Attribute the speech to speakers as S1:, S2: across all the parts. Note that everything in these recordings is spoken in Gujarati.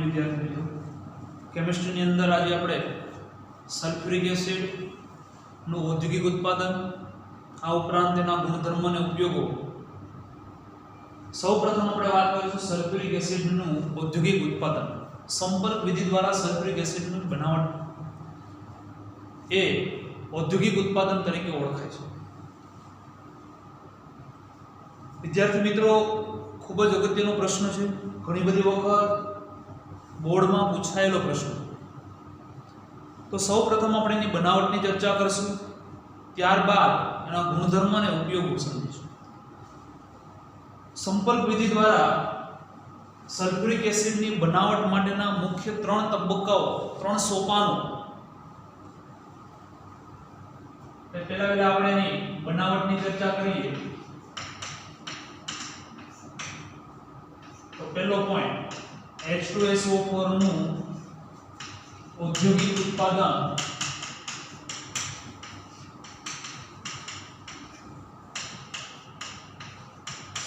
S1: विद्यार्थी मित्रों, केमिस्ट्री अंदर आज આપણે સલ્ફ્યુરિક એસિડ નું ઔદ્યોગિક ઉત્પાદન આ ઉપરાંત તેના ગુણધર્મો અને ઉપયોગો સૌપ્રથમ આપણે વાત કરીશું સલ્ફ્યુરિક એસિડ નું ઔદ્યોગિક ઉત્પાદન સંપર્ક વિધિ દ્વારા સલ્ફ્યુરિક એસિડ નું બનાવટ એ ઔદ્યોગિક ઉત્પાદન તરીકે ઓળખાય છે। વિદ્યાર્થી મિત્રો ખૂબ જ અગત્યનો પ્રશ્ન છે, ઘણી બધી વખત બોર્ડમાં પૂછાયેલો પ્રશ્ન। તો સૌપ્રથમ આપણે એની બનાવટની ચર્ચા કરીશું, ત્યારબાદ એના ગુણધર્મ અને ઉપયોગો સમજીશું। સંપર્ક વિધિ દ્વારા સલ્ફ્યુરિક એસિડની બનાવટ માટેના મુખ્ય ત્રણ તબક્કાઓ, ત્રણ સોપાનો। પહેલા આપણે એની બનાવટની ચર્ચા કરીએ તો પહેલો પોઈન્ટ H2SO4 નું ઔદ્યોગિક ઉત્પાદન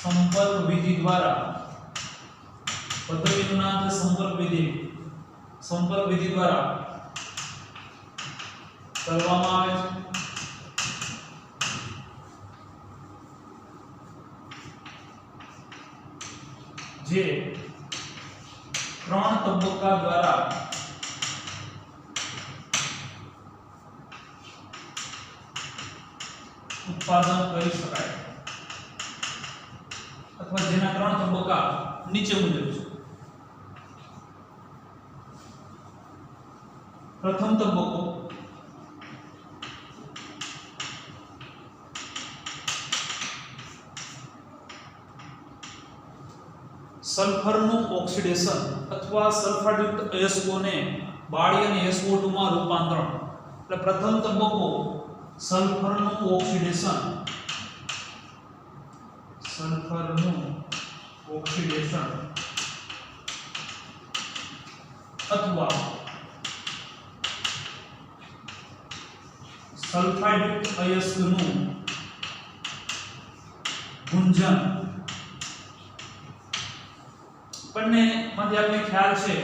S1: સંપર્ક વિધિ દ્વારા પદ્ધતિનું નામ છે સંપર્ક વિધિ દ્વારા કરવામાં આવે છે। જે ત્રણ તબક્કા દ્વારા ઉત્પાદન કરી શકાય અથવા જેના ત્રણ તબક્કા નીચે મુજબ છે। પ્રથમ તબક્કો સલ્ફરનું ઓક્સિડેશન અથવા સલ્ફાયુક્ત ASO ને બાળી અને SO2 માં રૂપાંતરણ। એટલે પ્રથમ તબક્કો સલ્ફરનું ઓક્સિડેશન અથવા સલ્ફાયુક્ત ASO નું ગુંજન। બંને માંથી આપણે ખ્યાલ છે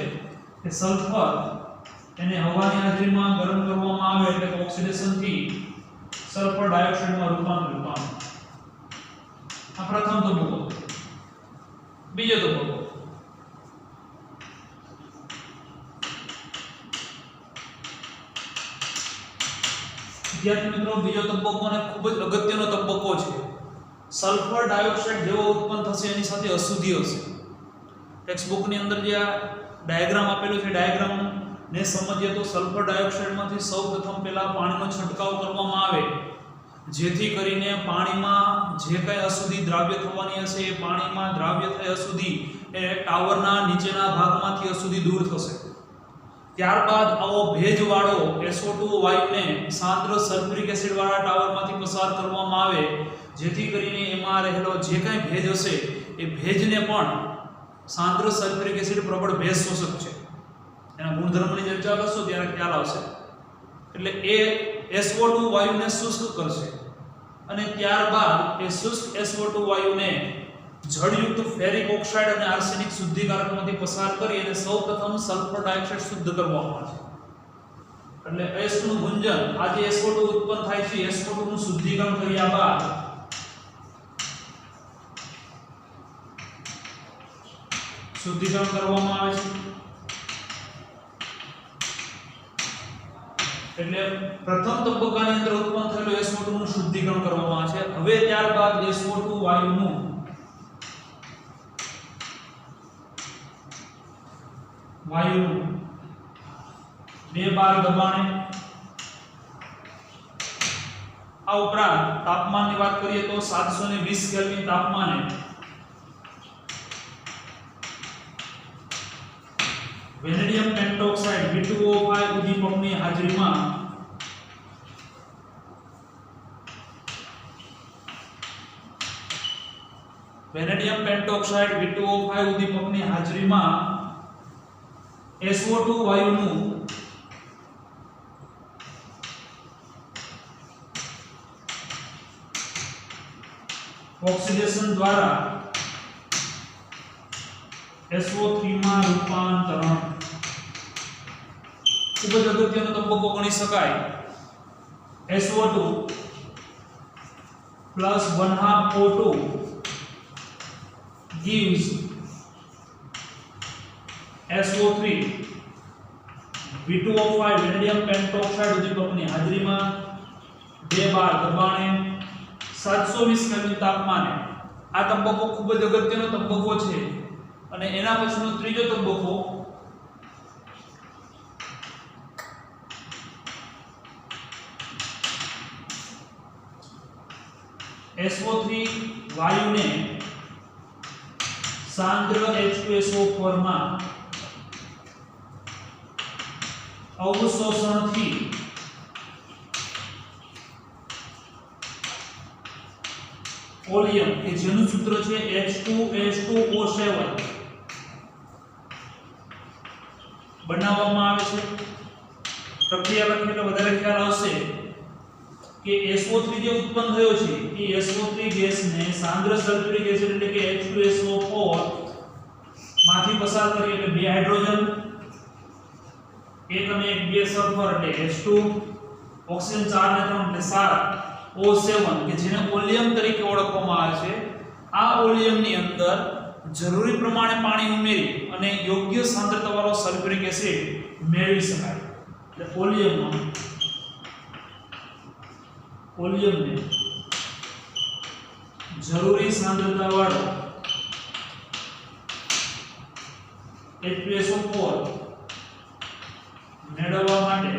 S1: કે સલ્ફર એને હવાની હાજરીમાં ગરમ કરવામાં આવે એટલે ઓક્સિડેશન થી સલ્ફર ડાયોક્સાઇડમાં રૂપાંતર પામે। આ પ્રથમ તબક્કો। બીજો તબક્કો વિદ્યાર્થી મિત્રો, બીજો તબક્કો ને ખૂબ જ અગત્યનો તબક્કો છે। સલ્ફર ડાયોક્સાઇડ જેવો ઉત્પન્ન થશે એની સાથે અશુદ્ધિ હશે। ટેક્સ્ટ બુક ની અંદર જે આ ડાયાગ્રામ આપેલો છે, ડાયાગ્રામ ને સમજીએ તો સલ્ફર ડાયોક્સાઇડ માંથી સૌપ્રથમ પહેલા પાણીનો છંટકાવ કરવામાં આવે જેથી કરીને પાણીમાં જે કંઈ અશુદ્ધિ દ્રાવ્ય થવાની હશે એ પાણીમાં દ્રાવ્ય થઈ અશુદ્ધિ એ ટાવરના નીચેના ભાગમાંથી અશુદ્ધિ દૂર થશે। ત્યારબાદ આવો ભેજવાળો SO2 વાયુને સાંદ્ર સલ્ફ્યુરિક એસિડ વાળા ટાવરમાંથી પસાર કરવામાં આવે જેથી કરીને એમાં રહેલો જે કંઈ ભેજ હશે એ ભેજને પણ સાંદ્ર સલ્ફ્યુરિક એસિડ પ્રબળ ભેજ શોષક છે, એના ગુણધર્મની ચર્ચા કરશો ત્યારે ખ્યાલ આવશે। એટલે એ SO2 વાયુને શુષ્ક કરશે અને ત્યારબાદ એ શુષ્ક SO2 વાયુને જળયુક્ત ફેરિક ઓક્સાઇડ અને આર્સેનિક શુદ્ધિકારકમાંથી પસાર કરી અને સૌપ્રથમ સલ્ફર ડાયોક્સાઇડ શુદ્ધ કરવામાં આવે છે। એટલે SO નું ગુંજન, આ જે SO2 ઉત્પન્ન થાય છે SO2 નું શુદ્ધિકરણ કર્યા બાદ શુદ્ધિકરણ કરવામાં આવે છે। એટલે પ્રથમ તબક્કાની અંદર ઉત્પન્ન થયેલું SO2 નું શુદ્ધિકરણ કરવામાં આવે છે। હવે ત્યારબાદ SO2 વાયુનું બે બાર દબાણે, આ ઉપરાંત તાપમાનની વાત કરીએ તો 720 કેલ્વિન તાપમાને વેનેડિયમ પેન્ટોક્સાઇડ V2O5 ઉદ્દીપકની હાજરીમાં SO2 વાયુનું ઓક્સિડેશન દ્વારા SO3 માં રૂપાંતરણ ખૂબ જ અગત્યનો તબક્કો ગણી શકાય. SO2 plus 1/2 O2 gives SO3 V2O5 vanadium pentoxide ઉદ્દીપકની હાજરીમાં 2 બાર દબાણે 720 કેલ્વિન તાપમાને. આ તબક્કો ખૂબ જ અગત્યનો તબક્કો છે અને એના પછીનો ત્રીજો તબક્કો SO3 વાયુને સાંદ્ર H2SO4 માં અવશોષણથી ઓલિયમ કે જેનું સૂત્ર છે H2S2O7 બનાવવામાં આવે છે. પ્રક્રિયા લખી એટલે વધારે ખ્યાલ આવશે કે SO3 જે ઉત્પન્ન થયો છે એ SO3 ગેસને સાંદ્ર સલ્ફ્યુરિક એસિડ એટલે કે H2SO4 માંથી પસાર કરી એટલે બે હાઇડ્રોજન એક અને એક બે સલ્ફર એટલે H2 ઓક્સિજન 4 ને 3 એટલે 7 O7 કે જેને ઓલિયમ તરીકે ઓળખવામાં આવે છે. આ ઓલિયમની અંદર જરૂરી પ્રમાણે પાણી ઉમેરી અને યોગ્ય સાંદ્રતાવાળો સલ્ફ્યુરિક એસિડ મેળવી શકાય. એટલે ઓલિયમને જરૂરી સાંદ્રતાવાળો H2SO4 મેળવવા માટે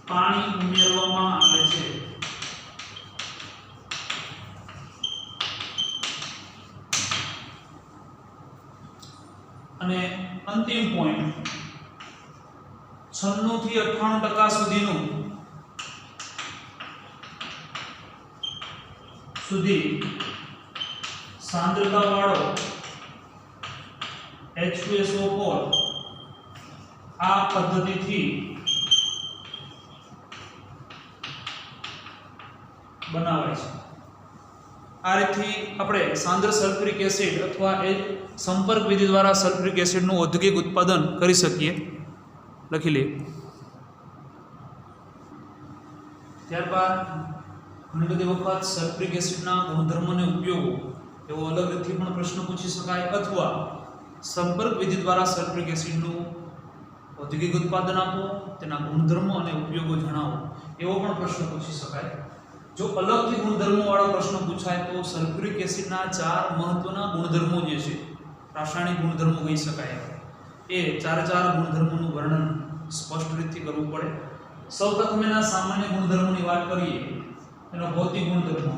S1: પાણી ઉમેરવામાં આવે છે. અને અંતિમ પોઈન્ટ 96 થી 98% સુધીનું સાંદ્રતાવાળો H2SO4 આ પદ્ધતિથી બનાવાય છે. આ રીતથી આપણે સાંદ્ર સલ્ફ્યુરિક એસિડ અથવા સંપર્ક વિધિ દ્વારા સલ્ફ્યુરિક એસિડનું ઔદ્યોગિક ઉત્પાદન કરી શકીએ. લખી લઈએ. ત્યારબાદ ઘણી બધી વખત સલ્ફ્યુરિક એસિડના ગુણધર્મો અને ઉપયોગો એવો અલગ રીતથી પણ પ્રશ્ન પૂછી શકાય અથવા સંપર્ક વિધિ દ્વારા સલ્ફ્યુરિક એસિડનું ઔદ્યોગિક ઉત્પાદન આપો, તેના ગુણધર્મો અને ઉપયોગો જણાવો એવો પણ પ્રશ્ન પૂછી શકાય. જો અલગથી ગુણધર્મો વાળો પ્રશ્ન પૂછાય તો સલ્ફ્યુરિક એસિડના 4 મહત્વના ગુણધર્મો જે છે રાસાયણિક ગુણધર્મો કહી શકાય. એ 4 ગુણધર્મોનું વર્ણન સ્પષ્ટ રીતથી કરવું પડે. સૌપ્રથમ એના સામાન્ય ગુણધર્મોની વાત કરીએ. એનો ભૌતિક ગુણધર્મો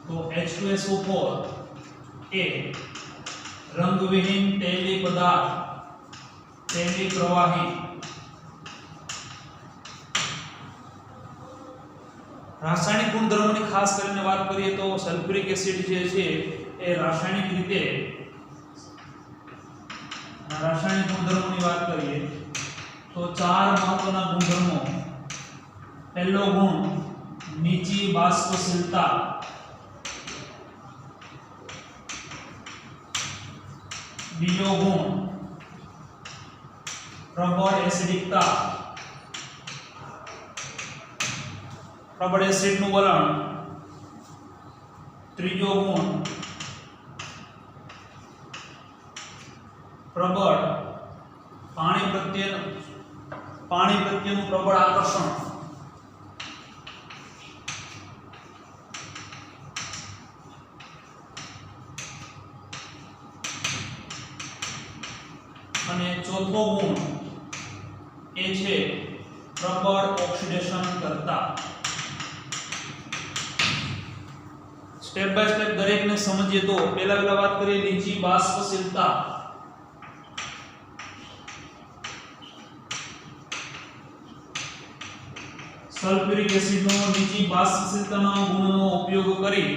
S1: તો H2SO4 એ રંગવિહીન તૈલી પદાર્થ, તૈલી પ્રવાહી. રાસાયણિક ગુણધર્મોની ખાસ કરીને વાત કરીએ તો સલ્ફ્યુરિક એસિડ જે છે એ રાસાયણિક રીતે રાસાયણિક ગુણધર્મોની વાત કરીએ તો 4 મહત્વના ગુણધર્મો. પહેલો ગુણ નીચી બાષ્પશીલતા. બીજો ગુણ પ્રબળ એસિડિકતા, પ્રબળ એસિડનું વલણ. ત્રીજો ગુણ પ્રબળ પાણી પ્રત્યેનું પ્રબળ આકર્ષણ. અને ચોથો ગુણ એ છે પ્રબળ ઓક્સિડેશન કરતા. સ્ટેપ બાય સ્ટેપ દરેકને સમજીએ તો પહેલા વાત કરીએ નીચી બાષ્પશીલતા. સલ્ફ્યુરિક એસિડનો નીચી બાષ્પશીલતાના ગુણનો ઉપયોગ કરી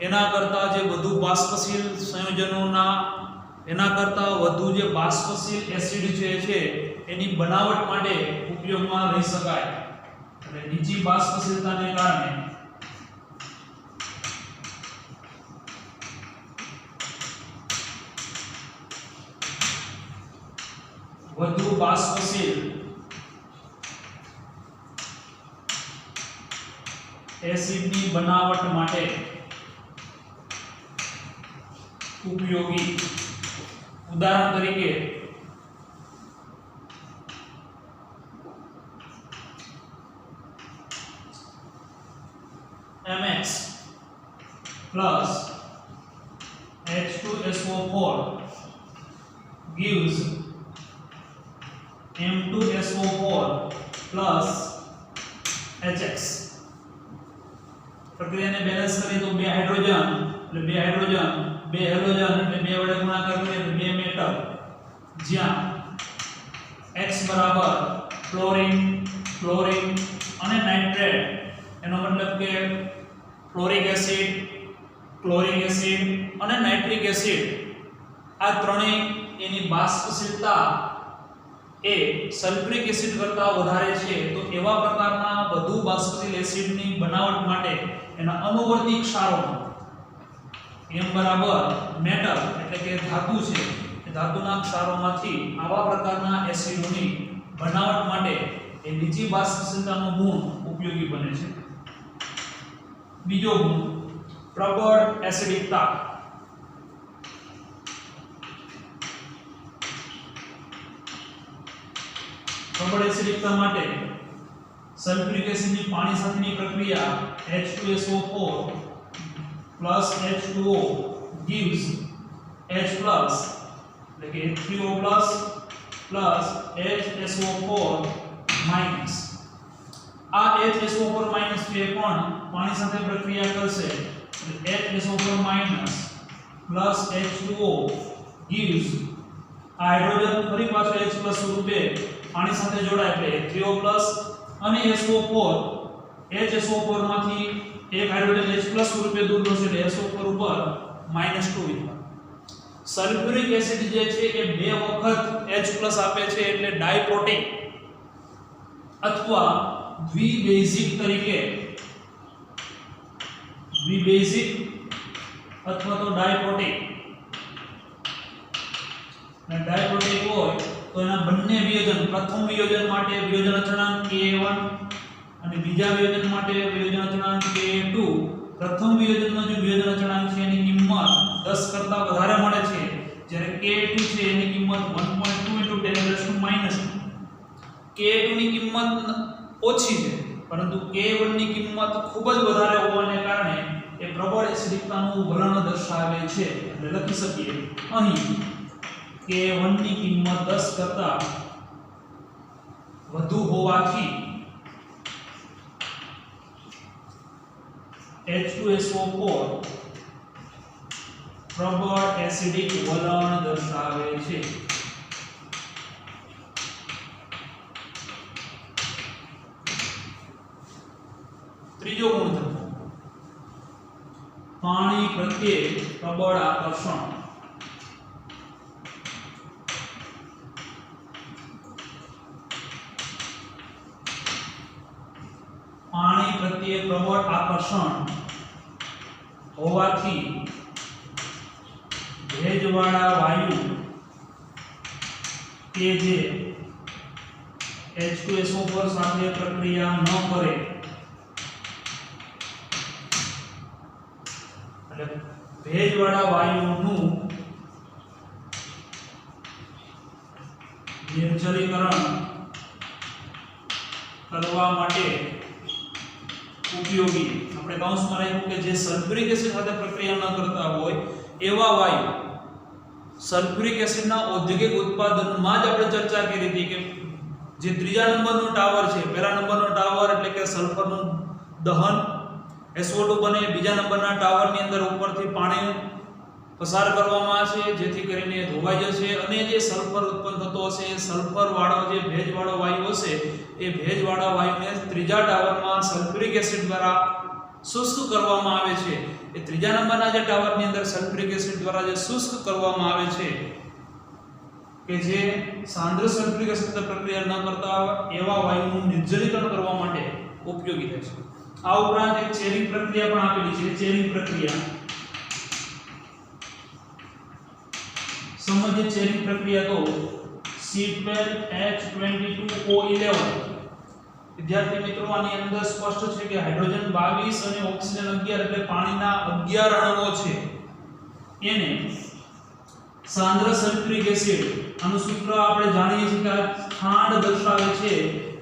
S1: એના કરતા જે વધુ બાષ્પશીલ સંયોજનોના એના કરતા વધુ જે બાષ્પશીલ એસિડ જે છે એની બનાવટ માટે ઉપયોગમાં લઈ શકાય. એટલે નીચી બાષ્પશીલતાને કારણે વધુ બાષ્પશીલ એસિડની બનાવટ માટે ઉપયોગી. ઉદાહરણ તરીકે MX plus H2SO4 gives M2SO4 plus HX. પ્રક્રિયાને બેલેન્સ કરીએ તો બે હાઇડ્રોજન એટલે બે હાઇડ્રોજન બે હેલોજન એટલે બે વડે ગુણાકાર કરીએ તો બે મેટલ, જ્યાં X બરાબર ક્લોરીન ક્લોરીન અને નાઇટ્રેટ, એનો મતલબ કે ફ્લોરિક એસિડ ક્લોરિક એસિડ અને નાઇટ્રિક એસિડ આ ત્રણેય એની બાષ્પશીલતા એ સલ્ફ્યુરિક એસિડ કરતાં વધારે છે. તો એવા પ્રકારના વધુ બાષ્પશીલ એસિડની બનાવટ માટે એના અનુવર્તી ક્ષારો M બરાબર મેટલ એટલે કે ધાતુ છે, એ ધાતુના ક્ષારોમાંથી આવા પ્રકારના એસિડોની બનાવટ માટે એ નીચી બાષ્પશીલતાનો ગુણ ઉપયોગી બને છે. બીજો ગુણ પ્રબળ એસિડિકતા. પ્રબળ એસિડિકતા માટે સલ્ફ્યુરિક એસિડની પાણી સાથેની પ્રક્રિયા H2SO4 plus H2O gives H plus એટલે કે H3O plus plus HSO4 minus. આ HSO4 minus છે પણ પાણી સાથે પ્રક્રિયા કરશે એટલે HSO4 minus plus H2O gives આ હાઇડ્રોજન ફરી પાછો H plus સ્વરૂપે પાણી સાથે જોડાય એટલે H3O plus અને SO4 HSO4 માંથી એક હાઇડ્રોજન H plus સ્વરૂપે દૂર થશે એટલે SO4 ઉપર -2 વિદ્યુત. સલ્ફ્યુરિક એસિડ જે છે એ બે વખત H plus આપે છે એટલે ડાયપ્રોટીક અથવા દ્વિબેઝિક તરીકે દ્વિબેઝિક અથવા તો ડાયપ્રોટીક. ને ડાયપ્રોટીક હોય તો એના બંને વિયોજન, પ્રથમ વિયોજન માટે વિયોજન અચળાંક Ka1 અને બીજા વિયોજન માટે વિયોજન અચળાંક Ka2. પ્રથમ વિયોજનનો જે વિયોજન અચળાંક છે એની કિંમત 10 કરતા વધારે મળે છે, જ્યારે Ka2 છે એની કિંમત 1.2 × 10⁻². Ka2 ની કિંમત ઓછી છે પરંતુ Ka1 ની કિંમત ખૂબ જ વધારે હોવાને કારણે એ પ્રબળ એસિડિકતાનું વલણ દર્શાવે છે. એટલે લખી શકીએ અહીં Ka1 ની કિંમત 10 કરતા વધુ હોવાથી H2SO4 પ્રબળ એસિડિક વલણ દર્શાવે છે. ત્રીજો ગુણધર્મ પાણી પ્રત્યે પ્રબળ આકર્ષણ. પાણી પ્રત્યે પ્રબળ આકર્ષણ હોવાથી ભેજવાળા વાયુ કે જે H2SO4 સાથે પ્રક્રિયા ન કરે એટલે ભેજવાળા વાયુઓનું નિર્જલીકરણ કરવા માટે ઉપયોગી. આપણે કૌંસમાં રાખ્યું કે જે સલ્ફ્યુરિક એસિડ સાથે પ્રક્રિયા ન કરતા હોય એવા વાયુ. સલ્ફ્યુરિક એસિડના ઔદ્યોગિક ઉત્પાદનમાં જ આપણે ચર્ચા કરી હતી કે જે ત્રીજા નંબરનો ટાવર છે, પહેલા નંબરનો ટાવર એટલે કે સલ્ફરનું દહન SO2 બને, બીજા નંબરના ટાવરની અંદર ઉપરથી પાણી પસાર કરવામાં આવશે જેથી કરીને ધોવાઈ જશે અને જે સલ્ફર ઉત્પન્ન થતો હશે એ સલ્ફર વાળો જે ભેજવાળો વાયુ હશે એ ભેજવાળા વાયુને ત્રીજા ટાવરમાં સલ્ફ્યુરિક એસિડ દ્વારા શુષ્ક કરવામાં આવે છે. એ ત્રીજા નંબરના જે ટાવરની અંદર સલ્ફ્યુરિક એસિડ દ્વારા જે શુષ્ક કરવામાં આવે છે કે જે સાંદ્ર સલ્ફ્યુરિક એસિડ સાથે પ્રક્રિયા ન કરતા એવા વાયુનું નિર્જલીકરણ કરવા માટે ઉપયોગી થાય છે. આ ઉપરાંત એક ચેરિંગ પ્રક્રિયા પણ આપેલી છે. ચેરિંગ પ્રક્રિયા સમજીએ. ચેરિંગ પ્રક્રિયા તો C12H22O11 વિદ્યાર્થી મિત્રો આની અંદર સ્પષ્ટ છે કે હાઇડ્રોજન 22 અને ઓક્સિજન 11 એટલે પાણીના 11 અણુઓ છે એને સાંદ્ર સલ્ફ્યુરિક એસિડ, આનું સૂત્ર આપણે જાણીએ છીએ કે ખાંડ દર્શાવે છે,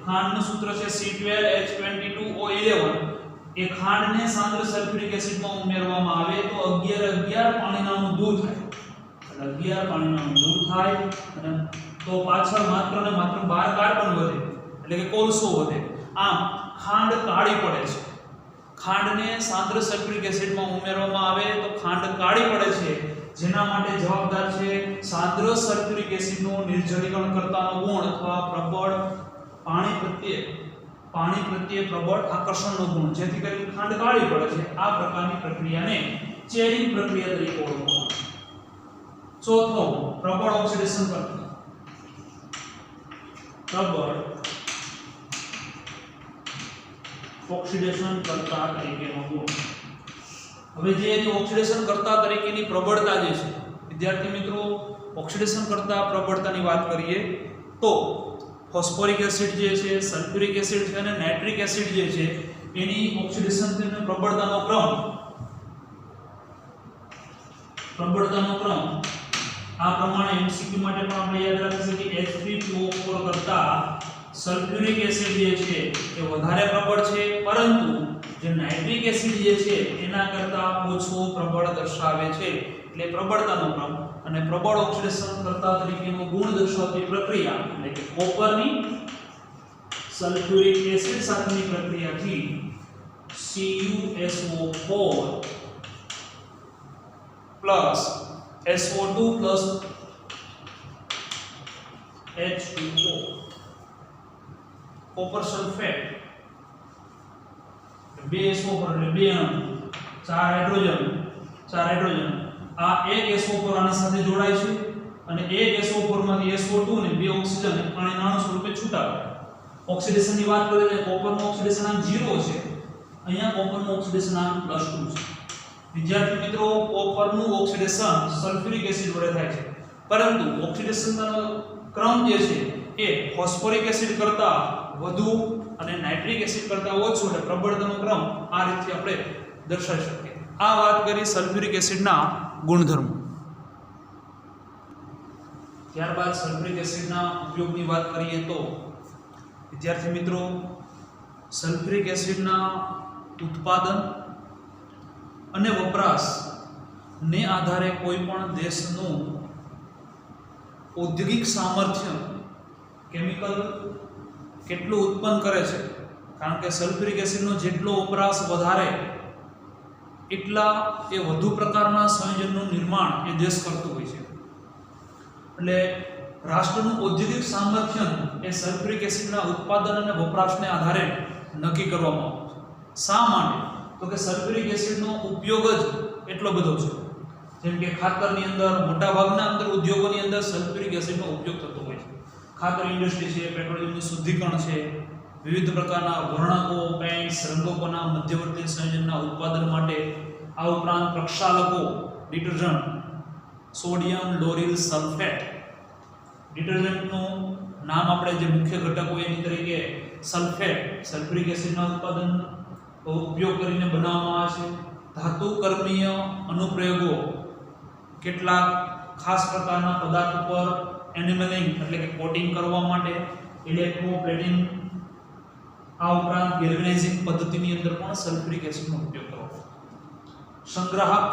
S1: ખાંડનું સૂત્ર છે C12H22O11, એ ખાંડને સાંદ્ર સલ્ફ્યુરિક એસિડમાં ઉમેરવામાં આવે તો 11 પાણીના અણુ દૂર થાય, એટલે 11 પાણીના અણુ દૂર થાય અને તો પાછળ માત્ર ને માત્ર 12 કાર્બન વધે, એટલે કે કોલસો વધે. આમ ખાંડ કાળી પડે છે. ખાંડને સાંદ્ર સલ્ફ્યુરિક એસિડમાં ઉમેરવામાં આવે તો ખાંડ કાળી પડે છે, જેના માટે જવાબદાર છે સાંદ્ર સલ્ફ્યુરિક એસિડનું નિર્જલીકરણ કરતાનો ગુણ અથવા પ્રબળ પાણી પ્રત્યે પ્રબળ આકર્ષણનો ગુણ, જેથી કરીને ખાંડ કાળી પડે છે. આ પ્રકારની પ્રક્રિયાને ચેરિંગ પ્રક્રિયા તરીકે ઓળખવામાં આવે છે. ચોથો, પ્રબળ ઓક્સિડેશન પ્રક્રિયા. પ્રબળ ઓક્સિડેશન કરતા તરીકેનો ગુણ. હવે જે ઓક્સિડેશન કરતા તરીકેની પ્રબળતા જે છે વિદ્યાર્થી મિત્રો, ઓક્સિડેશન કરતા પ્રબળતાની વાત કરીએ તો ફોસ્ફોરિક એસિડ જે છે, સલ્ફ્યુરિક એસિડ છે અને નાઇટ્રિક એસિડ જે છે એની ઓક્સિડેશન અને પ્રબળતાનો ક્રમ આ પ્રમાણે એમસીક્યુ માટે પણ આપણે યાદ રાખી શકીએ. H3PO4 કરતા સલ્ફ્યુરિક એસિડ જે છે એ વધારે પ્રબળ છે, પરંતુ જે નાઇટ્રિક એસિડ જે છે એના કરતા ઓછો પ્રબળ દર્શાવે છે. એટલે પ્રબળતાનો ક્રમ અને પ્રબળ ઓક્સિડેશન કરતા તરીકેનો ગુણ દર્શાવતી પ્રક્રિયા એટલે કે કોપરની સલ્ફ્યુરિક એસિડ સાથેની પ્રક્રિયાથી CuSO4 plus SO2 plus H2O, copper sulphate, 2 SO4 એટલે 2 અણુ, 4 હાઇડ્રોજન, આ એક SO4 આની સાથે જોડાય છે અને એક SO4 માંથી SO2 ને 2 ઓક્સિજન પાણીના અણુ સ્વરૂપે છૂટા પડે. ઓક્સિડેશનની વાત કરીએ તો કોપરનું ઓક્સિડેશન આમ 0 છે, અહીંયા કોપરનું ઓક્સિડેશન આમ +2 છે. વિદ્યાર્થી મિત્રો, કોપરનું ઓક્સિડેશન સલ્ફ્યુરિક એસિડ વડે થાય છે, પરંતુ ઓક્સિડેશનનો ક્રમ જે છે એ ફોસ્ફોરિક એસિડ કરતા વધુ અને નાઇટ્રિક એસિડ કરતા ઓછો, એટલે પ્રબળતાનો ક્રમ આ રીતે આપણે દર્શાવી શકીએ. આ વાત કરી સલ્ફ્યુરિક એસિડના ગુણધર્મો. ત્યારબાદ સલ્ફ્યુરિક એસિડના ઉપયોગની વાત કરીએ તો વિદ્યાર્થી મિત્રો, સલ્ફ્યુરિક એસિડના ઉત્પાદન અને વપરાશને આધારે કોઈ પણ દેશનું ઔદ્યોગિક સામર્થ્ય કેમિકલ કેટલું ઉત્પન્ન કરે છે, કારણ કે સલ્ફ્યુરિક એસિડનો જેટલો વપરાશ વધારે એટલા એ વધુ પ્રકારના સંયોજનનું નિર્માણ એ દેશ કરતો હોય છે. એટલે રાષ્ટ્રનું ઔદ્યોગિક સામર્થ્ય એ સલ્ફ્યુરિક એસિડના ઉત્પાદન અને વપરાશને આધારે નક્કી કરવામાં આવે છે. શા માટે? તો કે સલ્ફ્યુરિક એસિડનો ઉપયોગ જ એટલો બધો છે. જેમ કે ખાતરની અંદર મોટાભાગના ઉદ્યોગોની અંદર સલ્ફ્યુરિક એસિડનો ઉપયોગ થતો હોય છે. ખાતર ઇન્ડસ્ટ્રી છે, પેટ્રોલિયમનું શુદ્ધિકરણ છે, વિવિધ પ્રકારના વર્ણકો, પેઇન્ટ્સ, રંગકોના મધ્યવર્તી સંયોજનના ઉત્પાદન માટે, આ ઉપરાંત પ્રક્ષાલકો, ડિટર્જન્ટ, સોડિયમ લોરિલ સલ્ફેટ, ડિટર્જન્ટનું નામ આપણે જે મુખ્ય ઘટકો એની તરીકે સલ્ફેટ, સલ્ફ્યુરિક એસિડના ઉત્પાદન ઉપયોગ કરીને બનાવવામાં આવે છે. ધાતુ કર્મીય અનુપ્રયોગો, કેટલાક ખાસ પ્રકારના પદાર્થ ઉપર એનિમલિંગ એટલે કે કોટિંગ કરવા માટે, ઇલેક્ટ્રોપ્લેટિંગ, આ ઉપરાંત ગેલ્વેનાઇઝિંગ પદ્ધતિની અંદર પણ સલ્ફ્યુરિક એસિડનો ઉપયોગ કરવામાં આવે. સંગ્રાહક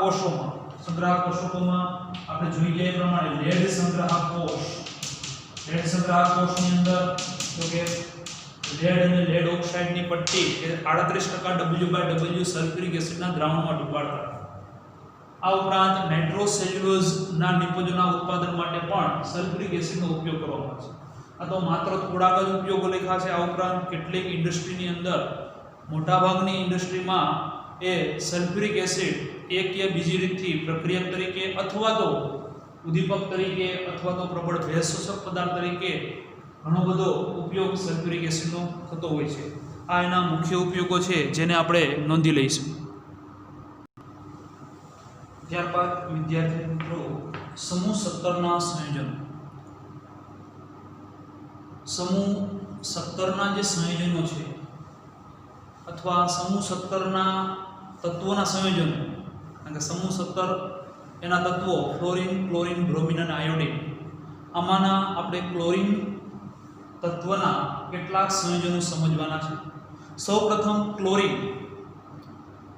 S1: કોષોમાં આપણે જોઈ ગયા એ પ્રમાણે લેડ સંગ્રાહક કોષની અંદર તો કે લેડ અને લેડ ઓક્સાઇડની પટ્ટી એ 38% W/W સલ્ફ્યુરિક એસિડના દ્રાવણમાં ડૂબાડતા. આ ઉપરાંત નાઇટ્રોસેલ્યુલોઝના નિપજોના ઉત્પાદન માટે પણ સલ્ફ્યુરિક એસિડનો ઉપયોગ કરવામાં આવે છે. આ તો માત્ર થોડાક જ ઉપયોગો લખ્યા છે. આ ઉપરાંત કેટલીક ઇન્ડસ્ટ્રીની અંદર, મોટાભાગની ઇન્ડસ્ટ્રીમાં એ સલ્ફ્યુરિક એસિડ એક કે બીજી રીતથી પ્રક્રિયક તરીકે અથવા તો ઉદ્દીપક તરીકે અથવા તો પ્રબળ ભેજશોષક પદાર્થ તરીકે ઘણો બધો ઉપયોગ સલ્ફ્યુરિક એસિડનો થતો હોય છે. આ એના મુખ્ય ઉપયોગો છે જેને આપણે નોંધી લઈશું. ત્યારબાદ વિદ્યાર્થી મિત્રો, સમૂહ 17ના સંયોજનો. સમૂહ 17ના જે સંયોજનો છે અથવા સમૂહ 17 ના તત્વોના સંયોજનો, કારણ કે સમૂહ 17 એના તત્વો ફ્લોરિન, ક્લોરિન, બ્રોમિન અને આયોડિન, આમાંના આપણે ક્લોરિન તત્વના કેટલાક સંયોજનો સમજવાના છે. સૌપ્રથમ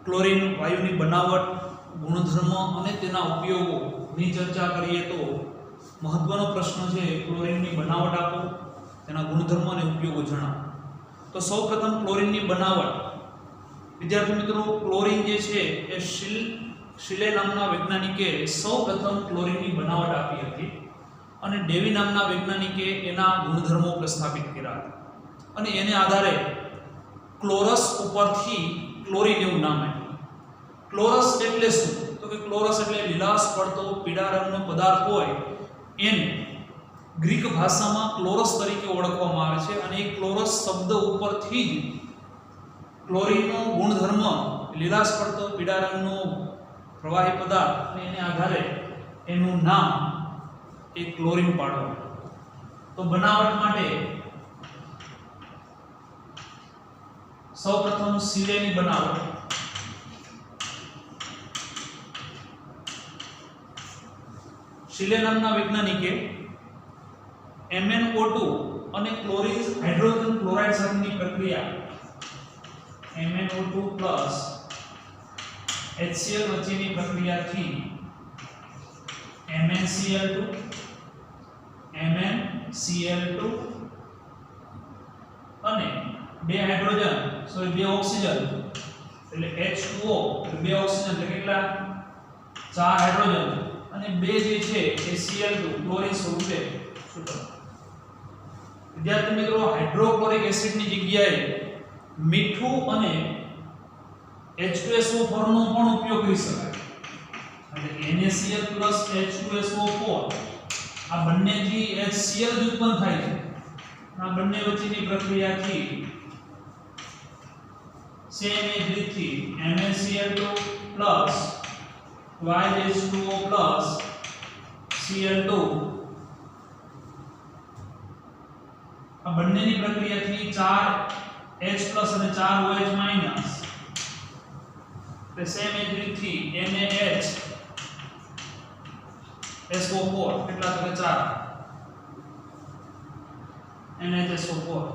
S1: ક્લોરિન વાયુની બનાવટ, ગુણધર્મ અને તેના ઉપયોગોની ચર્ચા કરીએ તો મહત્વનો પ્રશ્ન છે ક્લોરિનની બનાવટ આપો, તેના ગુણધર્મ અને ઉપયોગો જણાવો. તો સૌપ્રથમ ક્લોરિનની બનાવટ. વિદ્યાર્થી મિત્રો, ક્લોરિન જે છે એ શિલે નામના વૈજ્ઞાનિકે સૌપ્રથમ ક્લોરિનની બનાવટ આપી હતી અને ડેવી નામના વૈજ્ઞાનિકે એના ગુણધર્મો પ્રસ્થાપિત કર્યા હતા અને એને આધારે ક્લોરસ ઉપરથી ક્લોરિન એવું નામ આપ્યું. ક્લોરસ એટલે શું? તો કે ક્લોરસ એટલે લીલાશ પડતો પીળા રંગનો પદાર્થ હોય એને ગ્રીક ભાષામાં ક્લોરસ તરીકે ઓળખવામાં આવે છે અને એ ક્લોરસ શબ્દ ઉપરથી જ ક્લોરિનનો ગુણધર્મ લીલાશ પડતો પીળા રંગનો પ્રવાહી પદાર્થ અને એને આધારે એનું નામ એ ક્લોરિન પાડવાનું. તો બનાવટ માટે સૌપ્રથમ શિલેની બનાવટ. શિલે નામના વૈજ્ઞાનિકે MnO2 અને ક્લોરીન હાઇડ્રોજન ક્લોરાઇડ સાથેની પ્રક્રિયા MnO2 HCl વચ્ચેની પ્રક્રિયાથી MnCl2 અને બે ઓક્સિજન એટલે H2O એટલે બે ઓક્સિજન એટલે કેટલા? 4 હાઇડ્રોજન અને બે જે છે એ Cl2 ક્લોરીન સ્વરૂપે છૂટે. વિદ્યાર્થી મિત્રો, હાઇડ્રોક્લોરિક એસિડની જગ્યાએ મીઠું અને H2SO4 નો પણ ઉપયોગ કરી શકાય. એટલે NaCl H2SO4 આ બંનેથી HCl જ ઉત્પન્ન થાય છે. આ બંને વચ્ચેની પ્રક્રિયાથી સેમ એ જ રીતથી MnCl2 YH2O Cl2 આ બંનેની પ્રક્રિયાથી 4H+ અને 4OH- એટલે સેમ એ જ રીતથી NaHSO4 કેટલા? તો કે 4 NaHSO4.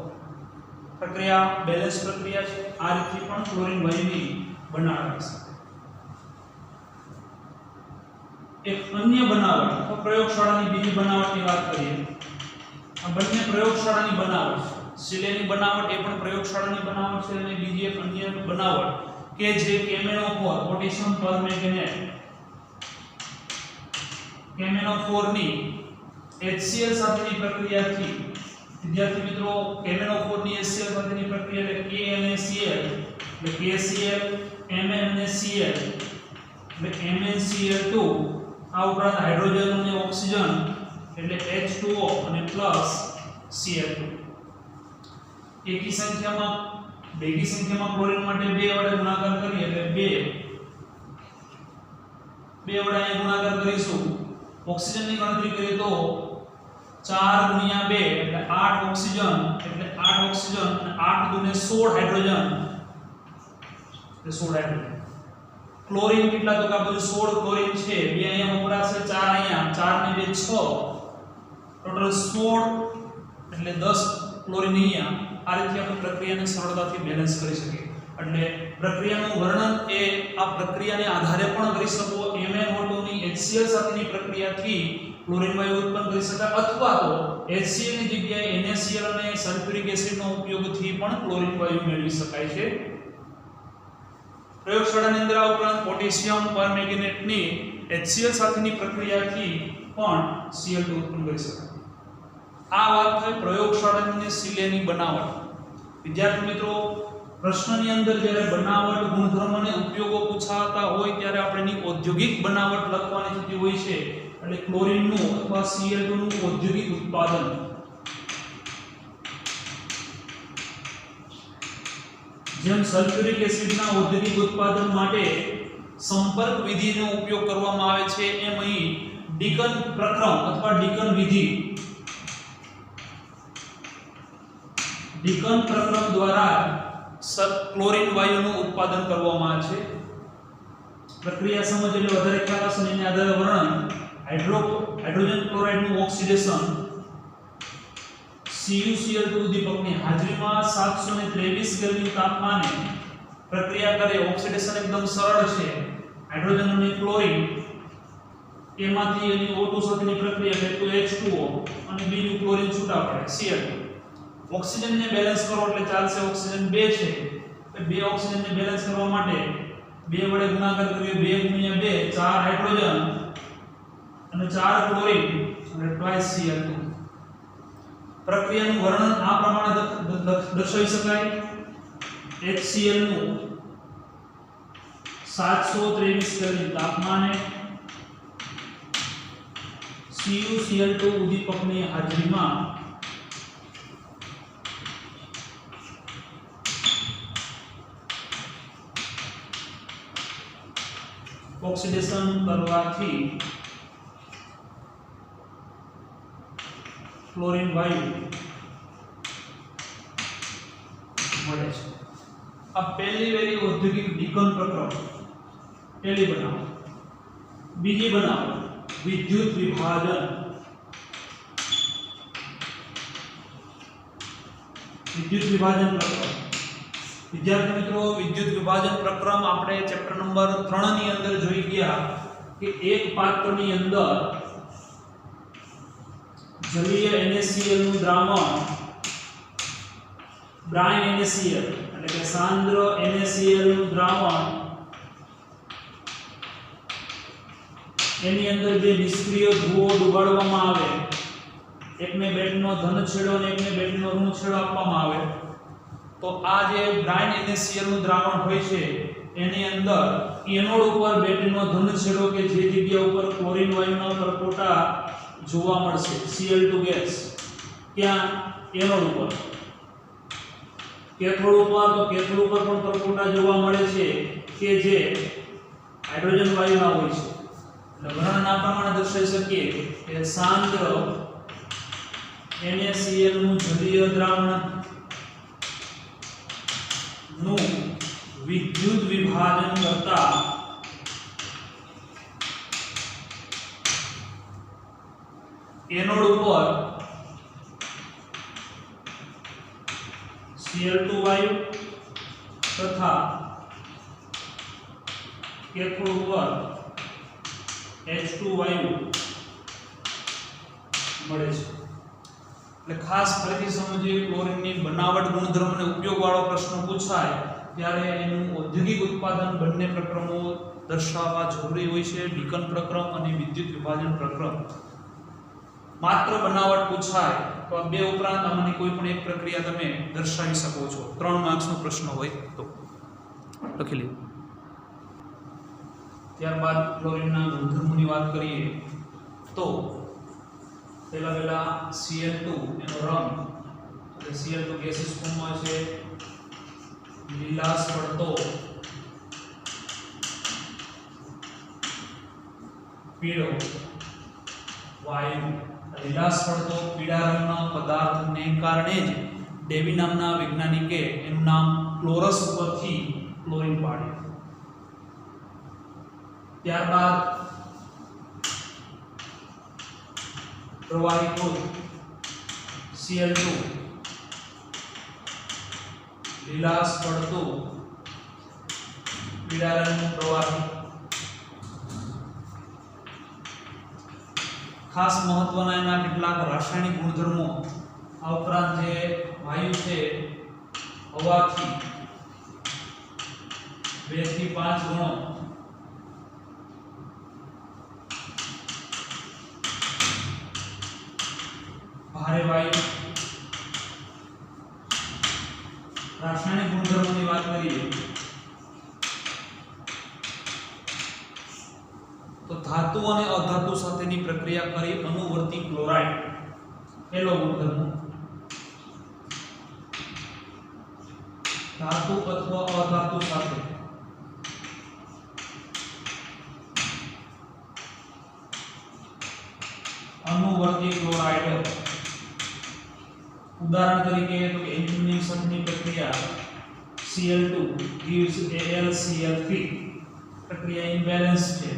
S1: પ્રક્રિયા બેલેન્સ પ્રક્રિયા છે. આ રીતથી પણ ક્લોરીન વાયુની બનાવટ છે. એક અન્ય બનાવટ અથવા પ્રયોગશાળાની બીજી બનાવટની વાત કરીએ. આ બંને પ્રયોગશાળાની બનાવટ છે. શિલેની બનાવટ એ પણ પ્રયોગશાળાની બનાવટ છે અને બીજી એક અન્ય બનાવટ કે જે KMnO4 પોટેશિયમ પરમેંગનેટ KMnO4 ની HCl સાથેની પ્રક્રિયાથી. વિદ્યાર્થી મિત્રો, KMnO4 ની HCl સાથેની પ્રક્રિયા એટલે KNaCl એટલે KCl Mn અને Cl એટલે MnCl2. આ ઉપરાંત હાઇડ્રોજન અને ઓક્સિજન એટલે H2O અને પ્લસ Cl2. એકી સંખ્યામાં બેકી સંખ્યામાં ક્લોરીન માટે 2 વડે ગુણાકાર કરીએ એટલે 2 વડે અહીંયા ગુણાકાર કરીશું. ઓક્સિજનની ગણતરી કરીએ તો 4 × 2 એટલે 8 ઓક્સિજન એટલે 8 ઓક્સિજન અને 8 × 16 હાઇડ્રોજન એટલે 16 હાઇડ્રોજન. ક્લોરીન કેટલા? તો કે આ બધું 16 ક્લોરીન છે. 2 અહીંયા વપરાશે, 4 અહીંયા, 4 ને 2 6, ટોટલ 16 એટલે 10 ક્લોરીન અહીંયા. આ રીતે આપણે પ્રક્રિયાને સરળતાથી બેલેન્સ કરી શકીએ. એટલે પ્રક્રિયાનું વર્ણન એ આ પ્રક્રિયાને આધારે પણ કરી શકો. MnO2 ની HCl સાથેની પ્રક્રિયાથી ક્લોરીન વાયુ ઉત્પન્ન કરી શકાય અથવા તો HCl ની જગ્યાએ NaCl અને સલ્ફ્યુરિક એસિડનો ઉપયોગથી પણ ક્લોરીન વાયુ મેળવી શકાય છે. પ્રયોગશાળાની અંદર આ ઉપરાંત પોટેશિયમ પરમેંગનેટની HCl સાથેની પ્રક્રિયાથી પણ Cl2 ઉત્પન્ન કરી શકાય. આ વાત થઈ પ્રયોગશાળાની શિલેની બનાવટ. વિદ્યાર્થી મિત્રો, પ્રશ્નની અંદર જ્યારે બનાવટ, ગુણધર્મ અને ઉપયોગો પૂછાતા હોય ત્યારે આપણે એની ઔદ્યોગિક બનાવટ લખવાની થતી હોય છે. એટલે ક્લોરીનનું અથવા Cl2 નું ઔદ્યોગિક ઉત્પાદન. જેમ સલ્ફ્યુરિક એસિડના ઔદ્યોગિક ઉત્પાદન માટે સંપર્ક વિધિનો ઉપયોગ કરવામાં આવે છે, એમ અહીં ડીકન પ્રક્રમ અથવા ડીકન વિધિ, ડીકન પ્રક્રમ દ્વારા ક્લોરીન વાયુનું ઉત્પાદન કરવામાં આવે છે. પ્રક્રિયા સમજ એટલે વધારે ખ્યાલ હશે ને એના આધારે વર્ણન. હાઇડ્રોજન ક્લોરાઇડનું ઓક્સિડેશન CuCl2 ઉદ્દીપકની હાજરીમાં 723 કેલ્વિન તાપમાને પ્રક્રિયા કરે. ઓક્સિડેશન એકદમ સરળ છે. હાઇડ્રોજન અને ક્લોરીન એમાંથી એની O2 સાથેની પ્રક્રિયા કરે તો H2O અને બીજું ક્લોરીન છૂટા પડે Cl2. ઓક્સિજનને બેલેન્સ કરો એટલે ચાલશે. ઓક્સિજન 2 છે એટલે 2 ઓક્સિજનને બેલેન્સ કરવા માટે 2 વડે ગુણાકાર કરીએ. 2 ગુણ્યા 2 4 હાઇડ્રોજન અને 4 ક્લોરીન અને ટ્વાઇસ Cl2. પ્રક્રિયાનું વર્ણન આ પ્રમાણે દર્શાવી શકાય. HCl નું 723 કેલ્વિન તાપમાને CuCl2 ઉદ્દીપકની હાજરીમાં ઓક્સિડેશન કરવાથી ક્લોરીન વાયુ મળે છે. આ પહેલી વેલી ઔદ્યોગિક ડીકન પ્રક્રિયા પહેલી બનાવો. બીજી બનાવો વિદ્યુત વિભાજન. વિદ્યુત વિભાજન પ્રક્રમ. વિદ્યાર્થી મિત્રો, વિદ્યુત વિભાજન પ્રક્રમ આપણે ચેપ્ટર નંબર 3 ની અંદર જોઈ ગયા કે એક પાત્રની અંદર જલીય NaCl નું દ્રાવણ બ્રાઇન NaCl એટલે કે સાંદ્ર NaCl નું દ્રાવણ એની અંદર બે નિષ્ક્રિય ધ્રુવો ડુબાડવામાં આવે. એકને બેટનો ધન છેડો અને એકને બેટનો ઋણ છેડો આપવામાં આવે તો આ જે બ્રાઇન NaCl નું દ્રાવણ હોય છે એની અંદર એનોડ ઉપર બેટનો ધન છેડો કે જે જગ્યા ઉપર ક્લોરીન વાયુના પરપોટા જોવા મળશે Cl2 ગેસ ક્યાં એનોડ ઉપર. કેથોડ ઉપર તો કેથોડ ઉપર પણ પરપોટા જોવા મળે છે કે જે હાઇડ્રોજન વાયુના હોય છે. વર્ણન આ પ્રમાણે દર્શાવી શકીએ કે સાંદ્ર NaCl નું જલીય દ્રાવણ નું વિદ્યુત વિભાજન કરતા એનોડ ઉપર Cl2 વાયુ તથા કેથોડ ઉપર H2 વાયુ મળે છે. એટલે ખાસ ફરીથી સમજીએ, ક્લોરીનની બનાવટ ગુણધર્મ અને ઉપયોગ વાળો પ્રશ્ન પૂછાય ત્યારે એનું ઔદ્યોગિક ઉત્પાદન બંને પ્રક્રમો દર્શાવવા જરૂરી હોય છે. ડીકન પ્રક્રમ અને વિદ્યુત વિભાજન પ્રક્રમ. માત્ર બનાવટ પૂછાય તો આ બે ઉપરાંત આમાંની કોઈ પણ એક પ્રક્રિયા તમે દર્શાવી શકો છો. 3 માર્ક્સનો પ્રશ્ન હોય તો લખી લો. ત્યારબાદ ક્લોરીનના ગુણધર્મોની વાત કરીએ તો પહેલા Cl2 એનો રંગ એટલે Cl2 ગેસીસ ફોર્મમાં છે લીલાશ પડતો પીળો વાયુ. લીલાશ પડતો પીળા રંગના પદાર્થને કારણે જ ડેવી નામના વૈજ્ઞાનિકે એનું નામ ક્લોરસ ઉપરથી ક્લોરીન પાડ્યું. ત્યારબાદ પ્રવાહીકૃત Cl2 લીલાશ પડતું પીળા રંગનું પ્રવાહી. ખાસ મહત્વના એના કેટલાક રાસાયણિક ગુણધર્મો આ ઉપરાંત જે વાયુ છે હવાથી 2 થી 5 ગણો ભારે વાયુ. રાસાયણિક ગુણધર્મોની વાત કરીએ તો ધાતુ અને અધાતુ સાથેની પ્રક્રિયા કરી અનુવર્તી ક્લોરાઇડ પહેલો ગુણધર્મ. ધાતુ અથવા અધાતુ સાથે અનુવર્તી ક્લોરાઇડ. ઉદાહરણ તરીકે તો એલ્યુમિનિયમ સાથેની પ્રક્રિયા Cl2 gives AlCl3 પ્રક્રિયા ઇમ્બેલેન્સ છે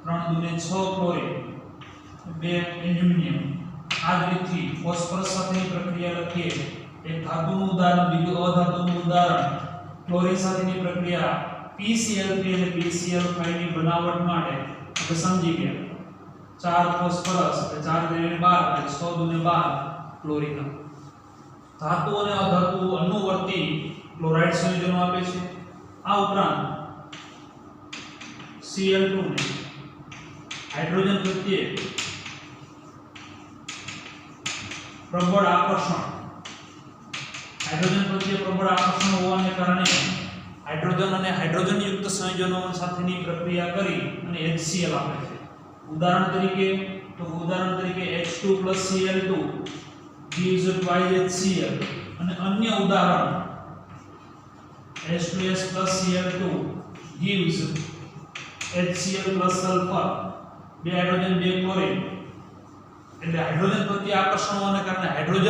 S1: 3 દુને 6 ક્લોરીન 2 એલ્યુમિનિયમ આ જ રીતથી ફોસ્ફરસ સાથેની પ્રક્રિયા લખીએ એક ધાતુનું ઉદાહરણ બીજું અધાતુનું ઉદાહરણ ક્લોરીન સાથેની પ્રક્રિયા PCl3 અને PCl5 ની બનાવટ માટે આપણે સમજી ગયા 4 ફોસ્ફરસ એટલે 4 × 12 એટલે 6 દુને 12 ક્લોરીન ધાતુ અને અધાતુ અનુવર્તી ક્લોરાઇડ સંયોજનો આપે છે આ ઉપરાંત Cl2 ને હાઇડ્રોજન પ્રત્યે પ્રબળ આકર્ષણ હોવાને કારણે હાઇડ્રોજન અને હાઇડ્રોજન યુક્ત સંયોજનો સાથેની પ્રક્રિયા કરી અને HCl આપે છે ઉદાહરણ તરીકે H2 Cl2 gives YHCl અને અન્ય ઉદાહરણ H2S Cl2 gives HCl sulphur બે હાઇડ્રોજન બે ક્લોરીન એટલે હાઇડ્રોજન પ્રત્યે આકર્ષણ હોવાને કારણે હાઇડ્રોજન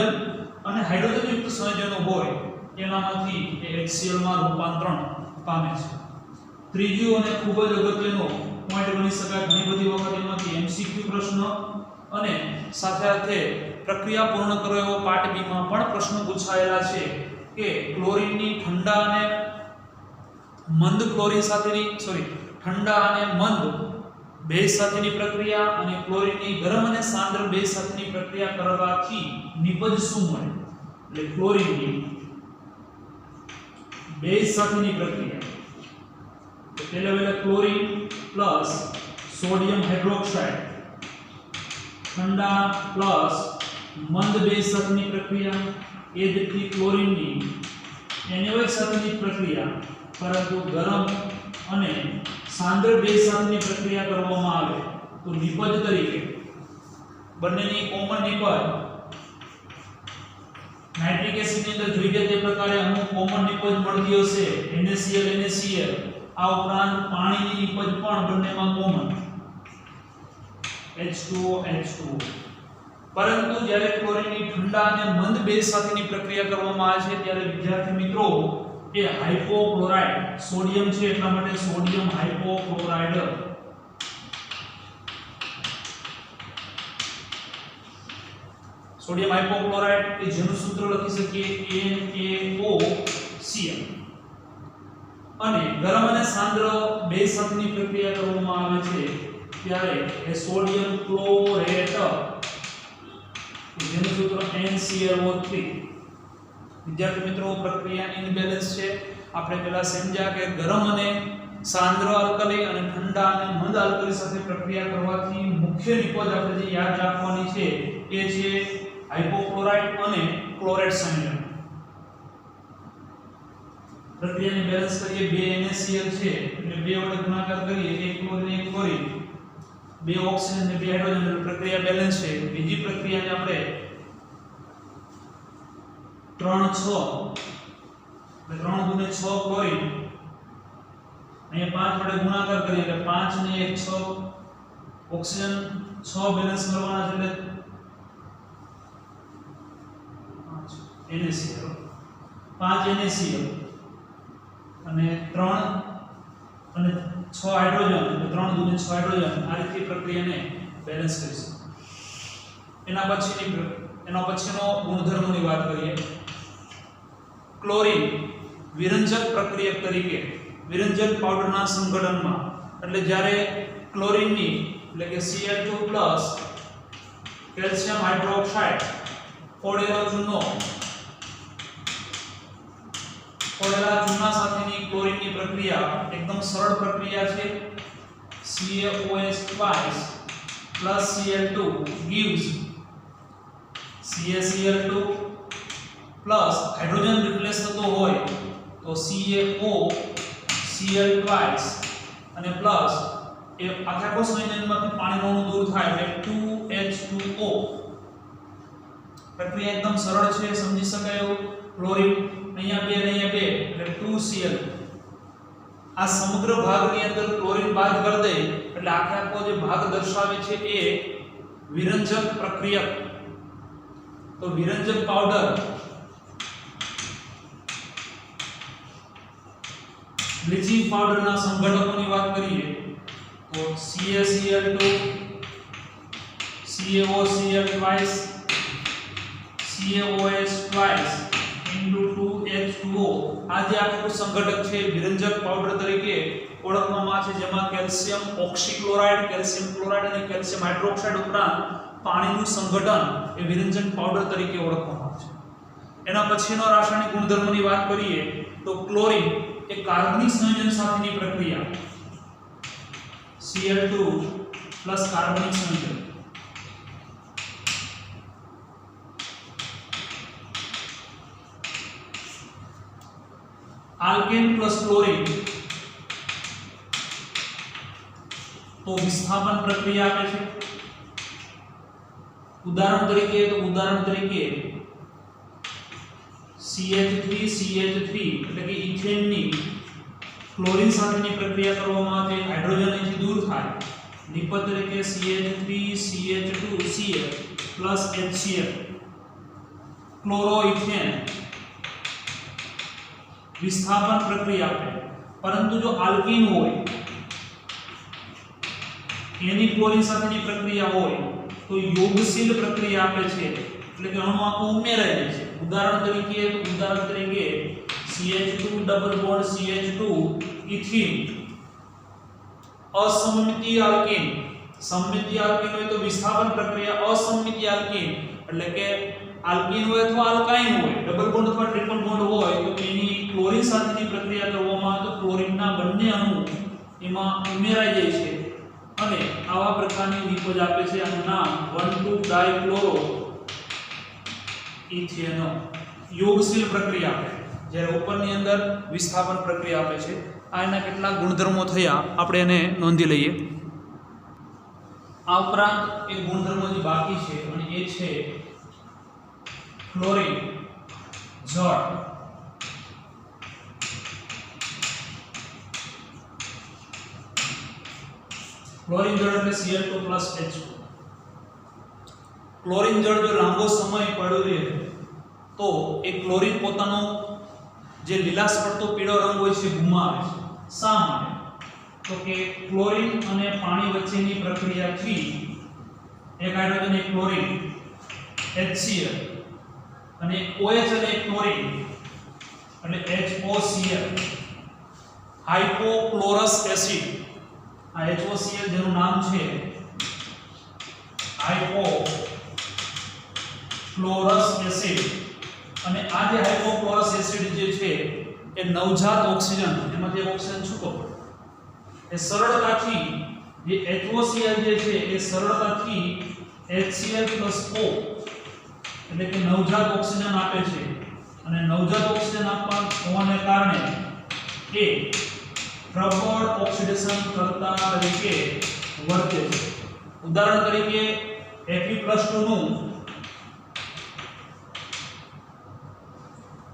S1: અને હાઇડ્રોજન યુક્ત સંયોજનો હોય એનામાંથી HCl માં રૂપાંતરણ પામે છે ત્રીજું અને ખૂબ જ અગત્યનો પોઈન્ટ ગણી શકાય ઘણી બધી વખત એમાંથી MCQ પ્રશ્ન અને સાથે પ્રક્રિયા પૂર્ણ કરો એવો પાર્ટ બી માં પણ પ્રશ્નો પૂછાયેલા છે કે ક્લોરીનની ઠંડા અને મંદ ક્લોરીન સાથેની ઠંડા અને મંદ બેઝ સાથેની પ્રક્રિયા અને ક્લોરીનની ગરમ અને સાંદ્ર બેઝ સાથેની પ્રક્રિયા કરવાથી નિપજ શું મળે એટલે ક્લોરીનની બેઝ સાથેની પ્રક્રિયા તો પહેલા ક્લોરીન પ્લસ સોડિયમ હાઇડ્રોક્સાઇડ ઠંડા પ્લસ મંદ બેઝ સાથેની પ્રક્રિયા એ જ રીતે ક્લોરીનની NaOH સાથેની પ્રક્રિયા પરંતુ ગરમ અને સાંદ્ર બેઝ સાથેની પ્રક્રિયા કરવામાં આવે તો નિપજ તરીકે બંનેની કોમન નિપજ નાઇટ્રિક એસિડ ની અંદર જોઈએ તે પ્રકારે અમુક કોમન નિપજ મળતી હશે NaCl આ ઉપરાંત પાણીની નિપજ પણ બંનેમાં કોમન H2O પરંતુ જ્યારે ક્લોરીનની ઠંડા અને મંદ બેઝ સાથેની પ્રક્રિયા કરવામાં આવે છે ત્યારે વિદ્યાર્થી મિત્રો એ હાઇપોક્લોરાઇડ સોડિયમ છે એટલા માટે સોડિયમ હાઇપોક્લોરાઇડ એ જેનું સૂત્ર લખી શકીએ NaOCl અને ગરમ અને સાંદ્ર બેઝ સાથેની પ્રક્રિયા કરવામાં આવે છે ત્યારે એ સોડિયમ ક્લોરેટ જેનું સૂત્ર NClO3 વિદ્યાર્થી મિત્રો પ્રક્રિયા ઇનબેલેન્સ છે આપણે પહેલા સમજ્યા કે ગરમ અને સાંદ્ર આલ્કલી અને ઠંડા અને મંદ આલ્કલી સાથે પ્રક્રિયા કરવાથી મુખ્ય નિપજ આપણે જે યાદ રાખવાની છે એ છે હાઇપોક્લોરાઇડ અને ક્લોરેટ સંયોજન પ્રક્રિયાને બેલેન્સ કરીએ 2 NaCl છે એટલે 2 વડે ગુણાકાર કરીએ 1 ક્લોરીન 1 ક્લોરીન 2 ઓક્સિજન ને 2 હાઇડ્રોજન એટલે પ્રક્રિયા બેલેન્સ છે બીજી પ્રક્રિયાને આપણે 3 6 એટલે 3 ગુણે 6 ક્લોરીન અહીંયા 5 વડે ગુણાકાર કરીએ એટલે 5 ને 1 6 ઓક્સિજન 6 બેલેન્સ કરવાના છે એટલે NaCl 5 NaCl અને 3 અને 6 હાઇડ્રોજન એટલે 3 ગુણે 6 હાઇડ્રોજન આ રીતે પ્રક્રિયાને બેલેન્સ કરીશું એના પછીનો ગુણધર્મોની વાત કરીએ ક્લોરીન વિરંજક પ્રક્રિયક તરીકે વિરંજક પાવડરના સંગઠનમાં એટલે જ્યારે ક્લોરીનની એટલે કે Cl2 કેલ્શિયમ હાઇડ્રોક્સાઇડ ફોડેલા ચૂના સાથેની ક્લોરીનની પ્રક્રિયા એકદમ સરળ પ્રક્રિયા છે CaOH twice plus Cl2 gives CaCl2 plus hydrogen replace થતો હોય તો CaOCl twice અને પ્લસ એ આખા સંયોજનમાંથી પાણીનો અણુ દૂર થાય એટલે 2H2O પ્રક્રિયા એકદમ સરળ છે સમજી શકાય એવું ક્લોરીન અહીંયા 2 અને અહીંયા 2 એટલે 2Cl આ સમગ્ર ભાગની અંદર ક્લોરીન બાદ કરી દે એટલે આખો જે ભાગ દર્શાવે છે એ વિરંજક પ્રક્રિયક તો વિરંજક પાવડર પાવડરના સંઘટકોની વાત કરીએ તો CaCl2 CaOCl twice CaOH twice into 2H2O આ જે આખું સંઘટક છે વિરંજક પાવડર તરીકે ઓળખવામાં આવે છે, જેમાં કેલ્શિયમ ઓક્સીક્લોરાઇડ, કેલ્શિયમ ક્લોરાઇડ અને કેલ્શિયમ હાઇડ્રોક્સાઇડ ઉપરાંત પાણીનું સંઘટન એ વિરંજક પાવડર તરીકે ઓળખવામાં આવે છે. એના પછીનો રાસાયણિક ગુણધર્મની વાત કરીએ તો ક્લોરીન એ કાર્બનિક સંયોજન સાથેની પ્રક્રિયા Cl2 પ્લસ કાર્બનિક સંયોજન આલ્કેન પ્લસ ક્લોરીન તો વિસ્થાપન પ્રક્રિયા આપે છે. ઉદાહરણ તરીકે CH3 એટલે કે ઇથેનની ક્લોરીન સાથેની પ્રક્રિયા કરવામાં આવે છે, હાઇડ્રોજન અહીંથી દૂર થાય, નિપજ તરીકે CH3CH2Cl HCl ક્લોરોઇથેન વિસ્થાપન પ્રક્રિયા આપે. પરંતુ જો આલ્કીન હોય એની ક્લોરીન સાથેની પ્રક્રિયા હોય તો યોગશીલ પ્રક્રિયા આપે છે, એટલે કે અણુ આખો ઉમેરાઈ જાય છે. ઉદાહરણ તરીકે CH2 double bond CH2 ethene અસમમિતીય આલ્કીન. સમમિતીય આલ્કીન હોય તો વિસ્થાપન પ્રક્રિયા, અસમમિતીય આલ્કીન એટલે કે આલ્કીન હોય અથવા આલ્કાઇન હોય, ડબલ બોન્ડ અથવા ટ્રિપલ બોન્ડ હોય તો એની ક્લોરીન સાથેની પ્રક્રિયા કરવામાં આવે તો ક્લોરીનના બંને અણુ એમાં ઉમેરાઈ જાય છે અને આવા પ્રકારની નિપજ આપે છે. આનું નામ 1,2-ડાયક્લોરો ઇથેનો યોગશીલ પ્રક્રિયા આપે, જ્યારે ઉપરની અંદર વિસ્થાપન પ્રક્રિયા આપે છે. આ એના કેટલાક ગુણધર્મો થયા, આપણે એને નોંધી લઈએ. આ ઉપરાંત એક ગુણધર્મ જે બાકી છે અને એ છે ક્લોરીન જળ. ક્લોરીન જળ એટલે Cl2 H2. ક્લોરીન જળ જો લાંબો સમય પડ્યું રહે તો એ ક્લોરીન પોતાનો જે લીલાશ પડતો પીળો રંગ હોય છે ગુમાવે છે. શા માટે? તો કે ક્લોરીન અને પાણી વચ્ચેની પ્રક્રિયાથી એક હાઇડ્રોજન એક ક્લોરીન HCl અને OH અને એક ક્લોરીન એટલે HOCl હાઇપોક્લોરસ એસિડ. આ HOCl જેનું નામ છે હાઇપોક્લોરસ એસિડ, અને આ જે હાઇપોક્લોરસ એસિડ જે છે એ નવજાત ઓક્સિજન, એમાંથી ઓક્સિજન છૂટો પડે, એ સરળતાથી જે HOCl જે છે એ સરળતાથી HCl+O એટલે કે નવજાત ઓક્સિજન આપે છે, અને નવજાત ઓક્સિજન આપવા હોવાને કારણે એ પ્રબળ ઓક્સિડેશન કરતા તરીકે વર્તે છે. ઉદાહરણ તરીકે Fe+2 નું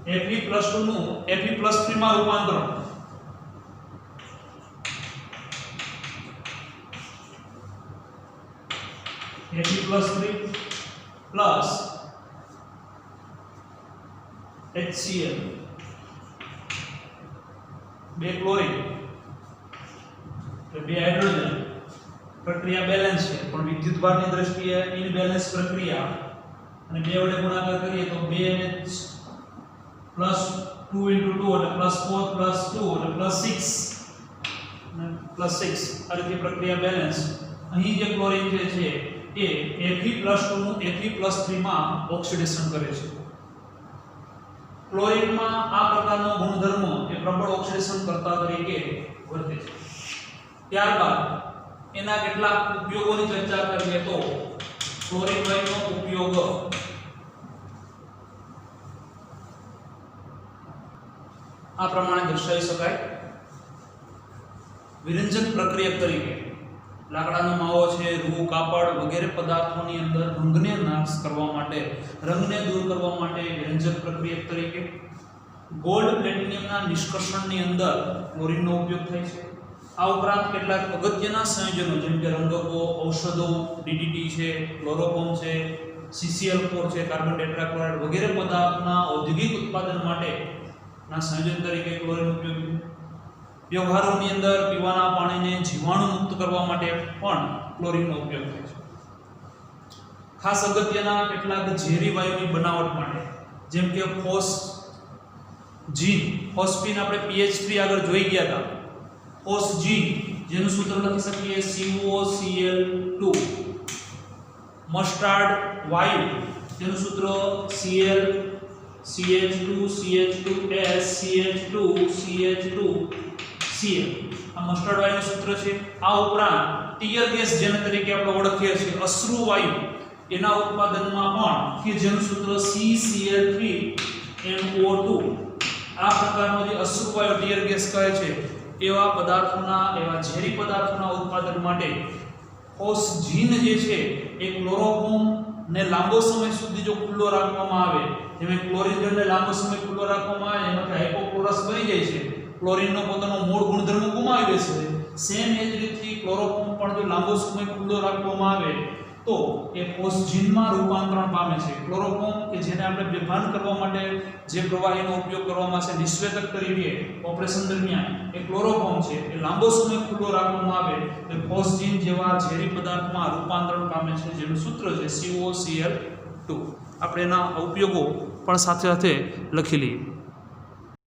S1: Fe+3 માં રૂપાંતરણ Fe+3 પ્લસ HCl બે ક્લોરીન એટલે બે હાઇડ્રોજન, પ્રક્રિયા બેલેન્સ છે પણ વિદ્યુત ભારની દ્રષ્ટિએ ઇનબેલેન્સ પ્રક્રિયા, અને બે વડે ગુણાકાર કરીએ તો 2NH +2 * 2 એટલે +4 +2 એટલે +6 આ રીતે પ્રક્રિયા બેલેન્સ. અહીં જે ક્લોરીન જે છે એ Fe+2 નું Fe+3 માં ઓક્સિડેશન કરે છે. ક્લોરીનમાં આ પ્રકારનો ગુણધર્મ એ પ્રબળ ઓક્સિડેશન કરતા તરીકે વર્તે છે. ત્યારબાદ એના કેટલાક ઉપયોગોની ચર્ચા કરીએ તો ક્લોરીન વાયુનો ઉપયોગ આ પ્રમાણે દર્શાવી શકાય. વિરંજન પ્રક્રિયક તરીકે લાકડાનો માવો છે, રૂ, કાપડ વગેરે પદાર્થોની અંદર રંગને નાશ કરવા માટે, રંગને દૂર કરવા માટે વિરંજક પ્રક્રિયક તરીકે. ગોલ્ડ પ્લેટિનિયમના નિષ્કર્ષણની અંદર ક્લોરીનનો ઉપયોગ થાય છે. આ ઉપરાંત કેટલાક અગત્યના સંયોજનો જેમ કે રંગકો, ઔષધો, DDT છે, ક્લોરોફોર્મ છે, CCl4 છે, કાર્બન ટેટ્રાક્લોરાઇડ વગેરે પદાર્થના ઔદ્યોગિક ઉત્પાદન માટે ના સંયોજન તરીકે ક્લોરીન ઉપયોગી છે. વ્યવહારોની અંદર પીવાના પાણીને જીવાણુ મુક્ત કરવા માટે પણ ક્લોરીનનો ઉપયોગ થાય છે. ખાસ અગત્યના કેટલાક ઝેરી વાયુની બનાવટ માટે, જેમ કે ફોસ્જીન, ફોસ્ફીન આપણે pH3 આગળ જોઈ ગયા હતા. ફોસ્જીન જેનું સૂત્ર લખી શકીએ COCl2. મસ્ટાર્ડ વાયુ જેનું સૂત્ર Cl CH2 CH2S CH2 CH2Cl. આ મસ્ટર્ડ વાયુનું સૂત્ર છે. આ ઉપરાંત ટીયર ગેસ જેને તરીકે આપણે ઓળખીએ છીએ, અશ્રુ વાયુ, એના ઉત્પાદનમાં પણ કે જેનું સૂત્ર CCl3NO2. આ પ્રકારનો જે અશ્રુ વાયુ ટીયર ગેસ કહે છે, એવા પદાર્થોના, એવા ઝેરી પદાર્થોના ઉત્પાદન માટે ફોસ્જીન જે છે એ ક્લોરોફોર્મ ને લાંબો સમય સુધી જો ખુલ્લો રાખવામાં આવે, જેમ ક્લોરીનને લાંબો સમય ખુલ્લો રાખવામાં આવે એમાંથી હાઇપોક્લોરસ બની જાય છે, ક્લોરીનનો પોતાનો મૂળ ગુણધર્મ ગુમાવી દે છે. સેમ એ જ રીતથી ક્લોરોફોર્મ પણ જો લાંબો સમય ખુલ્લો રાખવામાં આવે તો એ ફોસ્જીનમાં રૂપાંતરણ પામે છે. ક્લોરોફોર્મ કે જેને આપણે બેભાન કરવા માટે જે પ્રવાહીનો ઉપયોગ કરવામાં છે નિશ્વેતક તરીકે ઓપરેશન દરમિયાન, એ ક્લોરોફોર્મ છે એ લાંબો સમય ખુલ્લો રાખવામાં આવે તો ફોસ્જીન જેવા ઝેરી પદાર્થમાં રૂપાંતરણ પામે છે, જેનું સૂત્ર છે COCl2. આપણે એના ઉપયોગો પણ સાથે સાથે લખી લઈએ.